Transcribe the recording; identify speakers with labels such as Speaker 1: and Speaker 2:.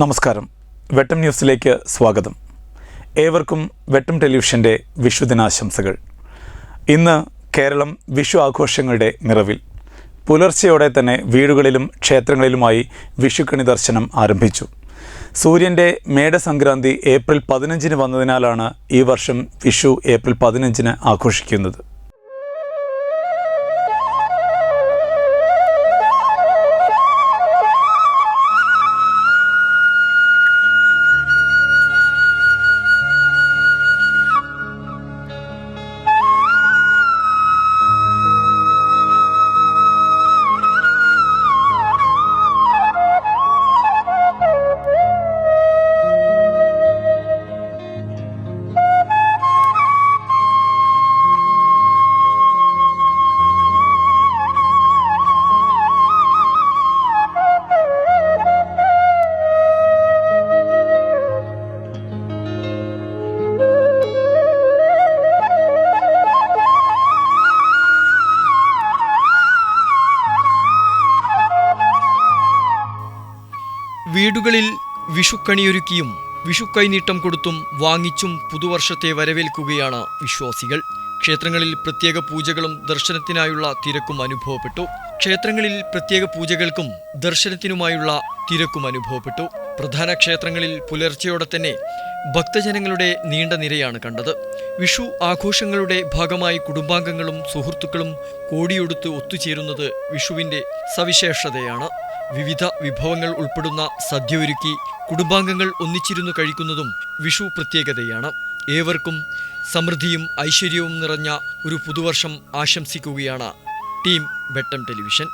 Speaker 1: നമസ്കാരം. വെട്ടം ന്യൂസിലേക്ക് സ്വാഗതം. ഏവർക്കും വെട്ടം ടെലിവിഷൻ്റെ വിഷുദിനാശംസകൾ. ഇന്ന് കേരളം വിഷു ആഘോഷങ്ങളുടെ നിറവിൽ. പുലർച്ചെയോടെ തന്നെ വീടുകളിലും ക്ഷേത്രങ്ങളിലുമായി വിഷുക്കണി ദർശനം ആരംഭിച്ചു. സൂര്യൻ്റെ മേടസംക്രാന്തി ഏപ്രിൽ 15 വന്നതിനാലാണ് ഈ വർഷം വിഷു ഏപ്രിൽ 15 ആഘോഷിക്കുന്നത്.
Speaker 2: വീടുകളിൽ വിഷുക്കണിയൊരുക്കിയും വിഷുക്കൈനീട്ടം കൊടുത്തും വാങ്ങിച്ചും പുതുവർഷത്തെ വരവേൽക്കുകയാണ് വിശ്വാസികൾ. ക്ഷേത്രങ്ങളിൽ പ്രത്യേക പൂജകളും ദർശനത്തിനായുള്ള തിരക്കും അനുഭവപ്പെട്ടു. ക്ഷേത്രങ്ങളിൽ പ്രത്യേക പൂജകൾക്കും ദർശനത്തിനുമായുള്ള തിരക്കും അനുഭവപ്പെട്ടു. പ്രധാന ക്ഷേത്രങ്ങളിൽ പുലർച്ചയോടെ തന്നെ ഭക്തജനങ്ങളുടെ നീണ്ട നിരയാണ് കണ്ടത്. വിഷു ആഘോഷങ്ങളുടെ ഭാഗമായി കുടുംബാംഗങ്ങളും സുഹൃത്തുക്കളും കോടിയൊടുത്ത് ഒത്തുചേരുന്നത് വിഷുവിൻ്റെ സവിശേഷതയാണ്. വിവിധ വിഭവങ്ങൾ ഉൾപ്പെടുന്ന സദ്യ ഒരുക്കി കുടുംബാംഗങ്ങൾ ഒന്നിച്ചിരുന്നു കഴിക്കുന്നതും വിഷു പ്രത്യേകതയാണ്. ഏവർക്കും സമൃദ്ധിയും ഐശ്വര്യവും നിറഞ്ഞ ഒരു പുതുവർഷം ആശംസിക്കുകയാണ് ടീം വെട്ടം ടെലിവിഷൻ.